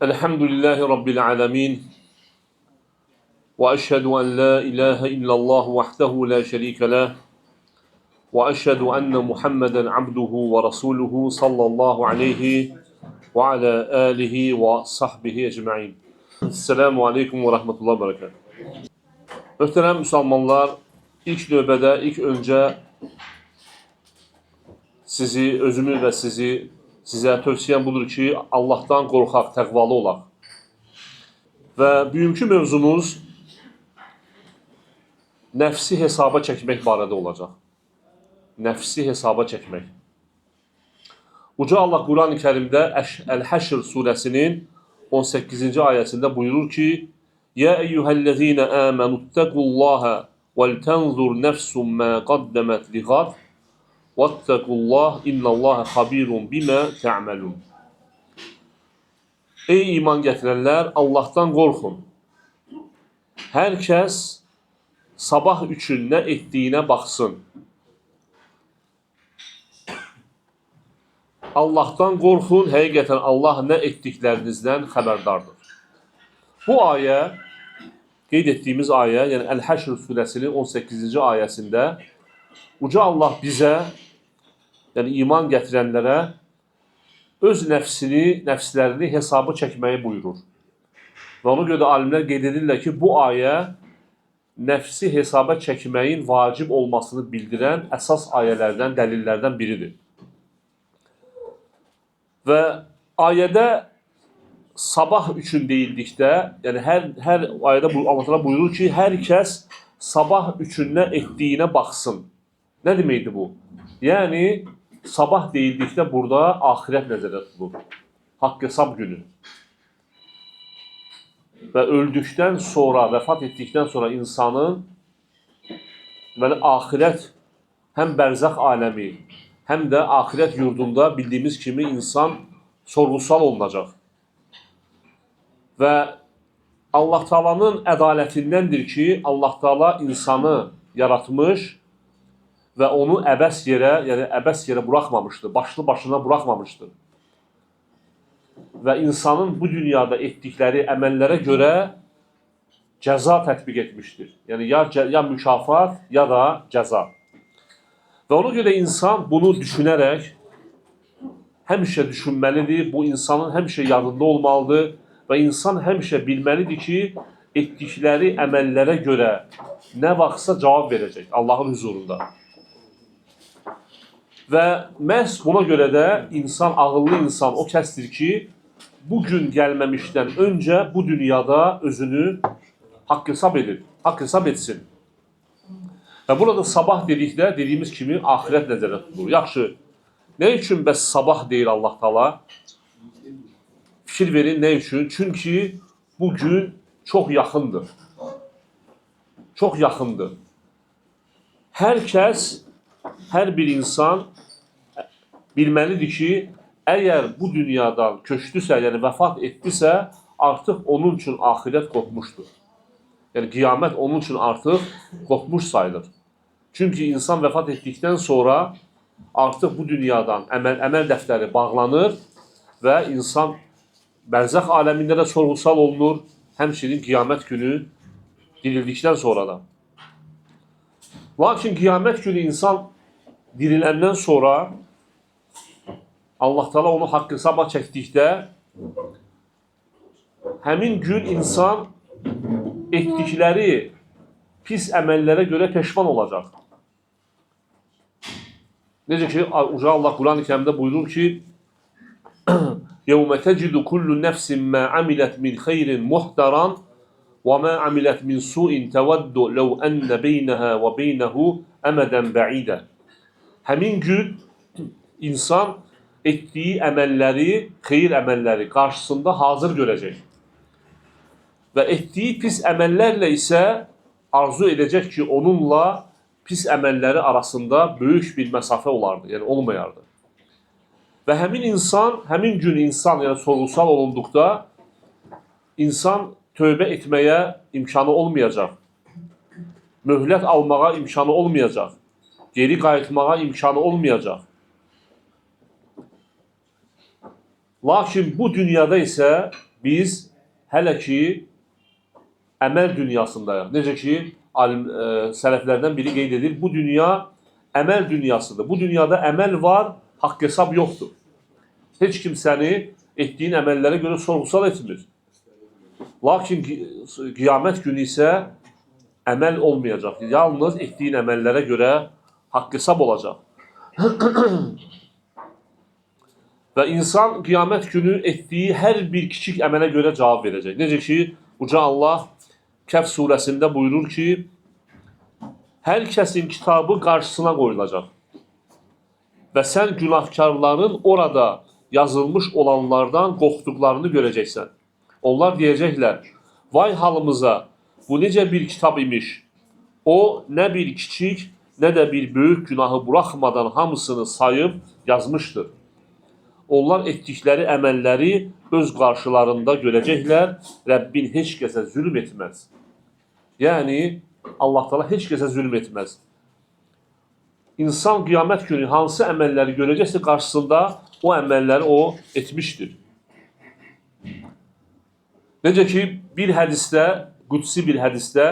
Elhamdülillahi Rabbil alemin. Ve eşhedü en la ilahe illallah vahdehu la şerike lah. Ve eşhedü enne Muhammeden abduhu ve rasuluhu sallallahu aleyhi ve ala alihi ve sahbihi ecma'in. Esselamu aleyküm ve rahmetullahi ve berekatuhu. Möhtərəm Müslümanlar, ilk növbədə, ilk öncə özümü və sizə tövsiyəm budur ki, Allahdan qorxaq, təqvalı olaq. Və bugünkü mövzumuz nəfsi hesaba çəkmək barədə olacaq. Nəfsi hesaba çəkmək. Uca Allah Quran-ı Kərimdə Əl-Həşr surəsinin 18-ci ayəsində buyurur ki, Yə eyyuhəl-ləzīnə əmənuttəqullaha vəl-tənzur nəfsum mə qaddəmət liğad vəttəqullah innəllaha xabirun bimə tə'məlun. Ey iman gətirənlər, Allahdan qorxun. Hər kəs sabah üçün nə etdiyinə baxsın. Allahdan qorxun, həqiqətən Allah nə etdiklərinizdən xəbərdardır. Bu ayə, qeyd etdiyimiz ayə, yəni Əl-Həşr surəsinin 18-ci ayəsində Uca Allah bizə, yəni iman gətirənlərə öz nəfslərini hesabı çəkməyi buyurur. Və ona görə də alimlər qeyd edirlər ki, bu ayə nəfsi hesaba çəkməyin vacib olmasını bildirən əsas ayələrdən, dəlillərdən biridir. Və ayədə sabah üçün deyildikdə, yəni hər ayədə Allah buyurur ki, hər kəs sabah üçün nə etdiyinə baxsın. Nə deməkdir bu? Yəni, sabah deyildikdə burada axirət nəzərdə tutulur. Haqq hesab günü. Və öldükdən sonra, vəfat etdikdən sonra insanın axirət, həm bərzəx aləmi, həm də axirət yurdunda bildiyimiz kimi insan sorğu-sual olunacaq. Və Allah Taala'nın ədalətindəndir ki, Allah Taala insanı yaratmış və onu əbəs yerə buraxmamışdır, başlı başına buraxmamışdır. Və insanın bu dünyada etdikləri əməllərə görə cəza tətbiq etmişdir. Yəni, ya mükafat, ya da cəza. Və ona görə insan bunu düşünərək həmişə düşünməlidir, bu insanın həmişə yadında olmalıdır və insan həmişə bilməlidir ki, etdikləri əməllərə görə nə vaxtsa cavab verəcək Allahın huzurunda. Və məhz buna görə də insan, ağıllı insan o kəsdir ki, bu gün gəlməmişdən öncə bu dünyada özünü haqq hesab etsin. Və burada sabah dedikdə, dediyimiz kimi, axirət nəzərdə tutulur. Yaxşı, nə üçün bəs sabah deyir Allah Taala? Fikir verin, nə üçün? Çünki bu gün çox yaxındır. Çox yaxındır. Hər kəs, hər bir insan bilməlidir ki, əgər bu dünyadan köçdüsə, yəni vəfat etdisə, artıq onun üçün axirət qopmuşdur. Yəni qiyamət onun üçün artıq qopmuş sayılır. Çünki insan vəfat etdikdən sonra artıq bu dünyadan əməl dəftəri bağlanır və insan bərzəx aləmində də sorğu-sual olunur, həmçinin qiyamət günü dirildikdən sonra da. Lakin qiyamət günü insan diriləndən sonra Allah Taala onu haqq hesaba çəkdikdə həmin gün insan etdikləri pis əməllərə görə peşman olacaq. Necə ki, Uca Allah Quran-ı Kərimdə buyurur ki, يَوْمَ تَجِدُ كُلُّ نَفْسٍ مَا عَمِلَتْ مِنْ خَيْرٍ مُحْتَرًا وَمَا عَمِلَتْ مِنْ سُوءٍ تَوَدُّ لَوْ أَنَّ بَيْنَهَا وَبَيْنَهُ أَمَدًا بَعِيدًا. Həmin gün insan etdiyi əməlləri, xeyir əməlləri qarşısında hazır görəcək. Və etdiyi pis əməllərlə isə arzu edəcək ki, onunla pis əməlləri arasında böyük bir məsafə olardı, yəni olmayardı. Və həmin gün insan, yəni sorğu-sual olunduqda, insan tövbə etməyə imkanı olmayacaq, möhlət almağa imkanı olmayacaq, geri qayıtmağa imkanı olmayacaq. Lakin bu dünyada isə biz hələ ki əməl dünyasındayıq. Necə ki, sələflərdən biri qeyd edir, bu dünya əməl dünyasıdır. Bu dünyada əməl var, haqq hesab yoxdur. Heç kim səni etdiyin əməllərə görə sorğu-sual etmir. Lakin qiyamət günü isə əməl olmayacaq. Yalnız etdiyin əməllərə görə haqq hesab olacaq. Və insan qiyamət günü etdiyi hər bir kiçik əmələ görə cavab verəcək. Necə ki, Uca Allah Kəf surəsində buyurur ki, hər kəsin kitabı qarşısına qoyulacaq və sən günahkarların orada yazılmış olanlardan qorxduqlarını görəcəksən. Onlar deyəcəklər, vay halımıza, bu necə bir kitab imiş. O, nə bir kiçik, nə də bir böyük günahı buraxmadan hamısını sayıb yazmışdır. Onlar etdikləri əməlləri öz qarşılarında görəcəklər, Rəbbin heç kəsə zülm etməz. Yəni, Allah Teala heç kəsə zülm etməz. İnsan qiyamət günü hansı əməlləri görəcəksə qarşısında o əməlləri o etmişdir. Necə ki, bir hədisdə, qudsi bir hədisdə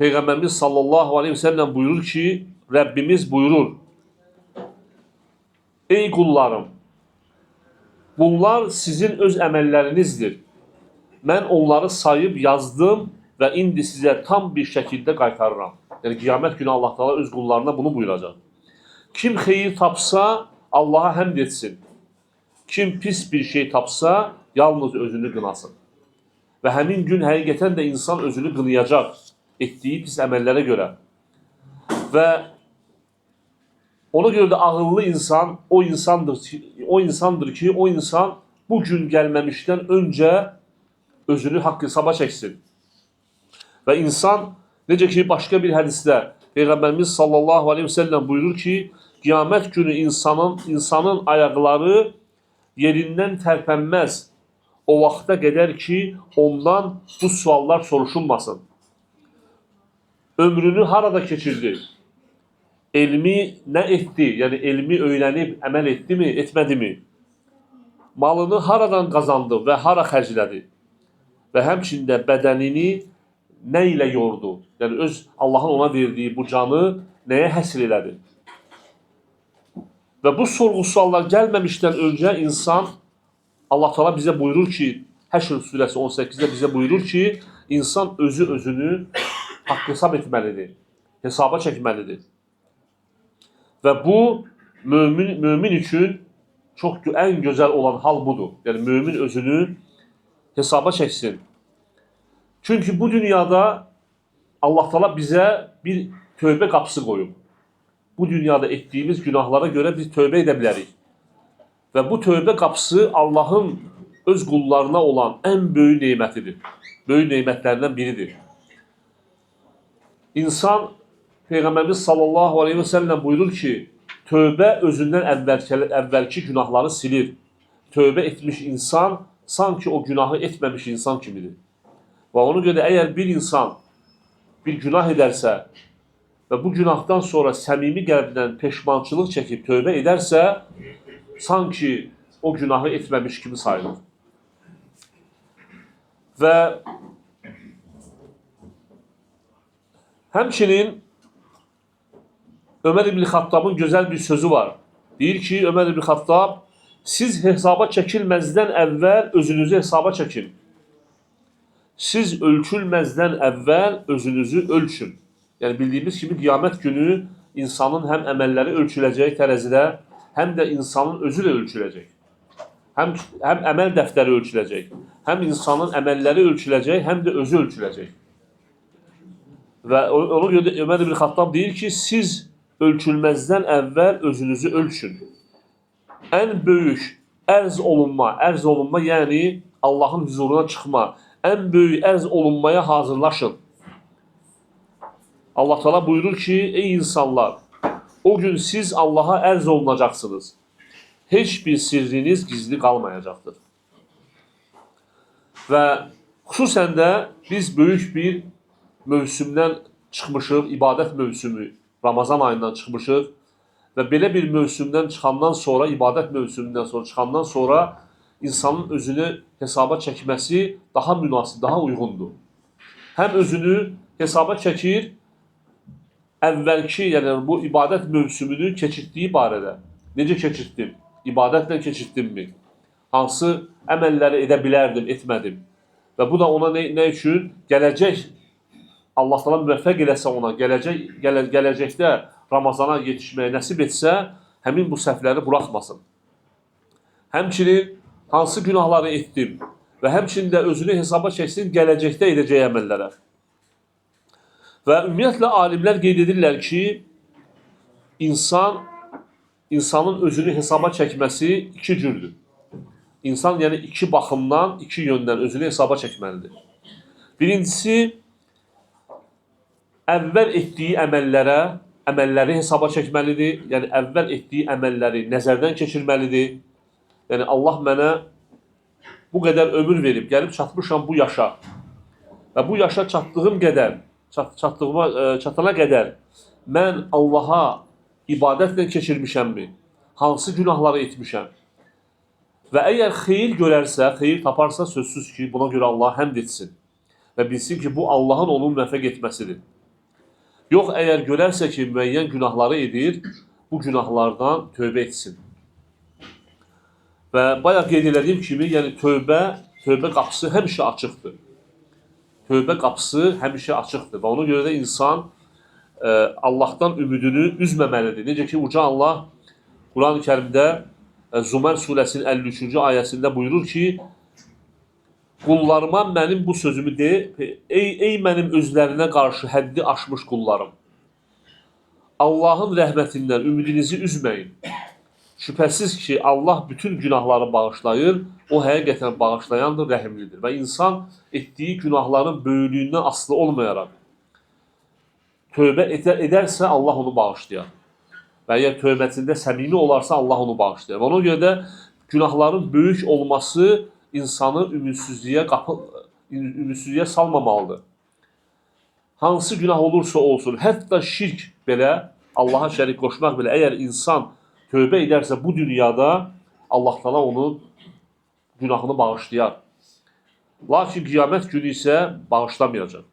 Peyğəmbərimiz sallallahu aleyhi ve sellem buyurur ki, Rəbbimiz buyurur, ey qullarım, bunlar sizin öz əməllərinizdir. Mən onları sayıb yazdım və indi sizə tam bir şəkildə qaytarıram. Yəni, qiyamət günü Allah Teala öz qullarına bunu buyuracaq. Kim xeyir tapsa, Allaha həmd etsin. Kim pis bir şey tapsa, yalnız özünü qınasın. Və həmin gün həqiqətən də insan özünü qınayacaq etdiyi pis əməllərə görə. Və ona görə də ağıllı insan o insandır ki, o insan bu gün gəlməmişdən öncə özünü haqq hesaba çəksin. Və insan, necə ki, başqa bir hədisdə Peyğəmbərimiz sallallahu aleyhi ve sellem buyurur ki, qiyamət günü insanın ayaqları yerindən tərpənməz o vaxta qədər ki, ondan bu suallar soruşulmasın. Ömrünü harada keçirdi? Elmi nə etdi? Yəni, elmi öyrənib əməl etdi mi, etmədi mi? Malını haradan qazandı və hara xərclədi? Və həmçində bədənini nə ilə yordu? Yəni, öz Allahın ona verdiyi bu canı nəyə həsr elədi? Və bu sorğu-suallar gəlməmişdən öncə insan, Allah Teala bizə buyurur ki, Həşr surəsi 18-də bizə buyurur ki, insan özünü haqq hesab etməlidir, hesaba çəkməlidir. Və bu, mömin üçün ən gözəl olan hal budur. Yəni, mömin özünü hesaba çəksin. Çünki bu dünyada Allah Teala bizə bir tövbə qapısı qoyub. Bu dünyada etdiyimiz günahlara görə biz tövbə edə bilərik. Və bu tövbə qapısı Allahın öz qullarına olan ən böyük neymətidir. Böyük neymətlərindən biridir. İnsan, Peyğəmbərimiz sallallahu aleyhi ve sellem buyurur ki, tövbə özündən əvvəlki günahları silir. Tövbə etmiş insan, sanki o günahı etməmiş insan kimidir. Və ona görə əgər bir insan bir günah edərsə və bu günahdan sonra səmimi qəlbdən peşmançılıq çəkib tövbə edərsə, sanki o günahı etməmiş kimi sayılır. Və həmçinin Ömər ibn Xattabın gözəl bir sözü var. Deyir ki, Ömər ibn Xattab, siz hesaba çəkilməzdən əvvəl özünüzü hesaba çəkin. Siz ölçülməzdən əvvəl özünüzü ölçün. Yəni, bildiyimiz kimi qiyamət günü insanın həm əməlləri ölçüləcək tərəzidə, həm də insanın özü də ölçüləcək. Həm əməl dəftəri ölçüləcək, həm insanın əməlləri ölçüləcək, həm də özü ölçüləcək. Və ona görə də Ömər ibn Xattab deyir ki, siz ölçülməzdən əvvəl özünüzü ölçün. Ən böyük ərz olunma, yəni Allahın huzuruna çıxma, ən böyük ərz olunmaya hazırlaşın. Allah Teala buyurur ki, ey insanlar, o gün siz Allaha ərz olunacaqsınız. Heç bir sirriniz gizli qalmayacaqdır. Və xüsusən də biz böyük bir mövsümdən çıxmışıq, ibadət mövsümü, Ramazan ayından çıxmışıq və belə bir mövsümdən çıxandan sonra, ibadət mövsümündən sonra çıxandan sonra insanın özünü hesaba çəkməsi daha münasib, daha uyğundur. Həm özünü hesaba çəkir, əvvəlki, yəni bu ibadət mövsümünü keçirtdiyi barədə. Necə keçirtdim? İbadətlə keçirtdimmi? Hansı əməlləri edə bilərdim, etmədim? Və bu da ona nə üçün? Gələcək, Allah təala müvəffəq eləsə ona, gələcəkdə Ramazana yetişməyə nəsib etsə, həmin bu səhvləri buraxmasın. Həmçinin hansı günahları etdim və həmçinin də özünü hesaba çəksin gələcəkdə edəcəyi əməllərə. Və ümumiyyətlə, alimlər qeyd edirlər ki, insanın özünü hesaba çəkməsi iki cürdür. İnsan, yəni iki baxımdan, iki yöndən özünü hesaba çəkməlidir. Birincisi, əvvəl etdiyi əməlləri hesaba çəkməlidir. Yəni, əvvəl etdiyi əməlləri nəzərdən keçirməlidir. Yəni, Allah mənə bu qədər ömür verib, gəlib çatmışam bu yaşa. Və bu yaşa çatdığım qədər, çatana qədər mən Allaha ibadətlə keçirmişəmmi? Hansı günahları etmişəm? Və əgər xeyir görərsə, xeyir taparsa, sözsüz ki, buna görə Allah həmd etsin. Və bilsin ki, bu Allahın onu müvəffəq etməsidir. Yox, əgər görərsə ki, müəyyən günahları edir, bu günahlardan tövbə etsin. Və bayaq qeyd elədiyim kimi, yəni tövbə qapısı həmişə açıqdır. Tövbə qapısı həmişə açıqdır və ona görə də insan Allahdan ümidini üzməməlidir. Necə ki, Uca Allah Quran-ı Kərimdə Zumər surəsinin 53-cü ayəsində buyurur ki, qullarıma mənim bu sözümü de, ey mənim özlərinə qarşı həddi aşmış qullarım. Allahın rəhmətindən ümidinizi üzməyin. Şübhəsiz ki, Allah bütün günahları bağışlayır, o həqiqətən bağışlayandır, rəhimlidir. Və insan etdiyi günahların böyüklüyündən asılı olmayaraq tövbə edərsə, Allah onu bağışlayar. Və əgər tövbəsində səmimi olarsa, Allah onu bağışlayar. Və ona görə də günahların böyük olması insanı ümidsizliyə salmamalıdır. Hansı günah olursa olsun, hətta şirk belə, Allaha şərik qoşmaq belə, əgər insan tövbə edərsə bu dünyada Allah təala onun günahını bağışlayar. Lakin qiyamət günü isə bağışlamayacaq.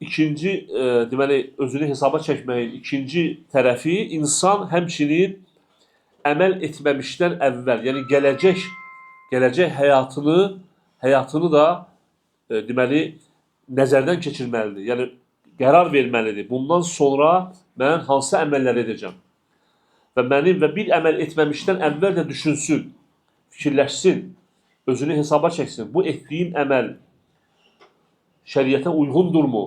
İkinci deməli, özünü hesaba çəkməyin ikinci tərəfi, insan həmçinin əməl etməmişdən əvvəl, yəni gələcək həyatını da deməli, nəzərdən keçirməlidir. Yəni, qərar verməlidir. Bundan sonra mən hansı əməllər edəcəm? Və bir əməl etməmişdən əvvəl də düşünsün, fikirləşsin, özünü hesaba çəksin. Bu etdiyim əməl şəriətə uyğundurmu?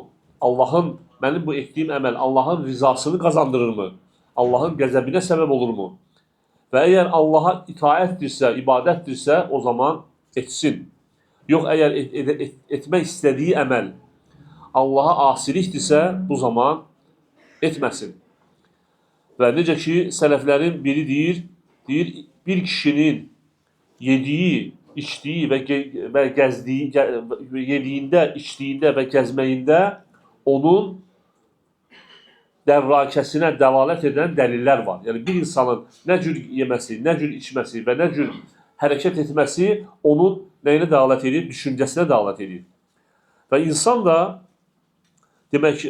Mənim bu etdiyim əməl Allahın rizasını qazandırırmı? Allahın qəzəbinə səbəb olurmu? Və əgər Allaha itaətdirsə, ibadətdirsə, o zaman etsin. Yox, əgər etmək istədiyi əməl Allaha asilikdirsə, bu zaman etməsin. Və necə ki, sələflərin biri deyir, bir kişinin yediyi, içdiyi və gəzdiyi, yediyində, içdiyində və gəzməyində onun dərrakəsinə dəlalət edən dəlillər var. Yəni, bir insanın nə cür yeməsi, nə cür içməsi və nə cür hərəkət etməsi onun nəyinə dəlalət edir? Düşüncəsinə dəlalət edir. Və insan da, demək,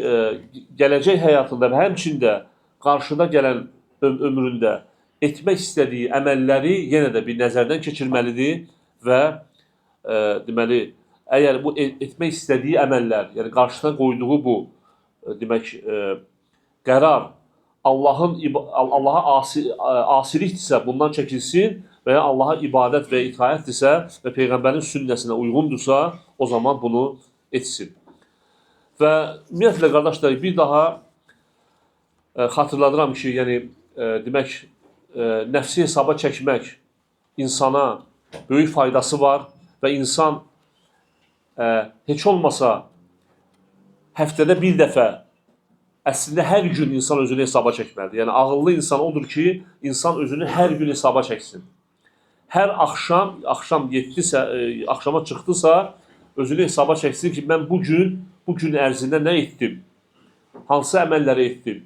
gələcək həyatında və həmçində qarşıda gələn ömründə etmək istədiyi əməlləri yenə də bir nəzərdən keçirməlidir və deməli, əgər bu etmək istədiyi əməllər, yəni qarşısına qoyduğu bu, demək, qərar Allaha asilikdirsə, bundan çəkilsin və ya Allaha ibadət və itaətdirsə və Peyğəmbərin sünnəsinə uyğundursa, o zaman bunu etsin. Və ümumiyyətlə, qardaşlar, bir daha xatırladıram ki, yəni, demək, nəfsi hesaba çəkmək insana böyük faydası var və insan heç olmasa həftədə bir dəfə, əslində hər gün insan özünü hesaba çəkməlidir. Yəni, ağıllı insan odur ki, insan özünü hər gün hesaba çəksin. Hər axşam 7-sə, axşama çıxdısa, özünü hesaba çəksin ki, mən bu gün ərzində nə etdim? Hansı əməlləri etdim?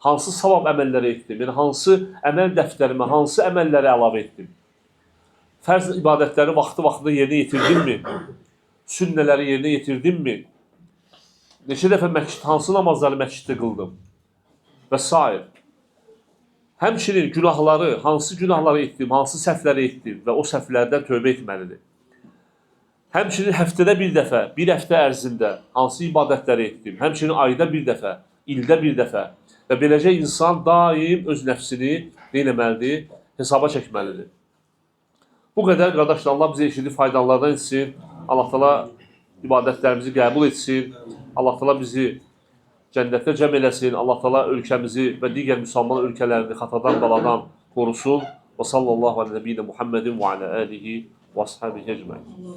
Hansı savab əməlləri etdim? Yəni hansı əməl dəftərimə, hansı əməlləri əlavə etdim? Fərz ibadətləri vaxtında yerinə yetirdimmi? Sünnələri yerinə yetirdimmi? Neçə dəfə hansı namazları məsciddə qıldım? Və s. Həmçinin günahları, hansı günahları etdim, hansı səhvləri etdim və o səhvlərdən tövbə etməlidir. Həmçinin həftədə bir dəfə, bir həftə ərzində hansı ibadətləri etdim, həmçinin ayda bir dəfə, ildə bir dəfə və beləcə insan daim öz nəfsini nə etməlidir? Hesaba çəkməlidir. Bu qədər qardaşlar, Allah bizə eşidib faydalardan etsin. Allah təala ibadətlərimizi qəbul etsin. Allah təala bizi cənnətdə cəm eləsin. Allah təala ölkəmizi və digər müsəlman ölkələrini xatadan, baladan qorusun. Və sallallahu aleyhi və Muhammedin və alə alihi və ashabihi ecmaîn.